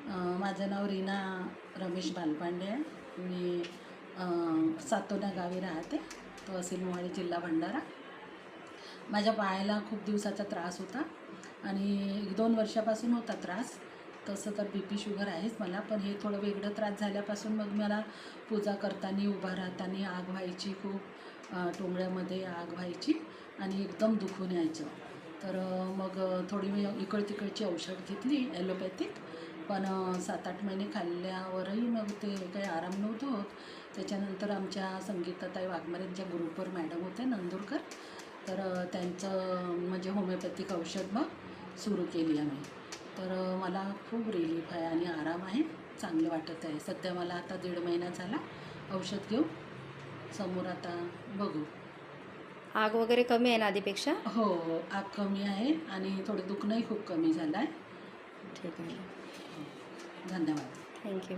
माझं नाव रीना रमेश बालपांडे आहे. मी सातोना गावी राहते, तहसील मोहाडी, जिल्हा भंडारा. माझ्या पायाला खूप दिवसाचा त्रास होता आणि 1-2 वर्षापासून होता त्रास. तसं तर BP शुगर आहेच मला, पण हे थोडं वेगळं त्रास झाल्यापासून मग मला पूजा करताना, उभा राहताना आग व्हायची खूप, टोंगळ्यामध्ये आग व्हायची आणि एकदम दुखून यायचं. तर मग थोडी मी इकडतिकडची औषध घेतली ॲलोपॅथिक, पण 7-8 महिने खाल्ल्यावरही मग ते काही आराम नव्हतं होत. त्याच्यानंतर आमच्या संगीताताई वाघमारेंच्या ग्रुपवर मॅडम होत्या नंदुरकर, तर त्यांचं म्हणजे होमिओपॅथिक औषध मग सुरू केली आम्ही. तर मला खूप रिलीफ आहे आणि आराम आहे, चांगलं वाटत आहे. सध्या मला आता 1.5 महिना झाला औषध घेऊन. समोर आता बघू. आग वगैरे कमी आहे ना आधीपेक्षा? हो, आग कमी आहे आणि थोडं दुखणंही खूप कमी झालं आहे. ठीक आहे. धन्यवाद. थँक्यू.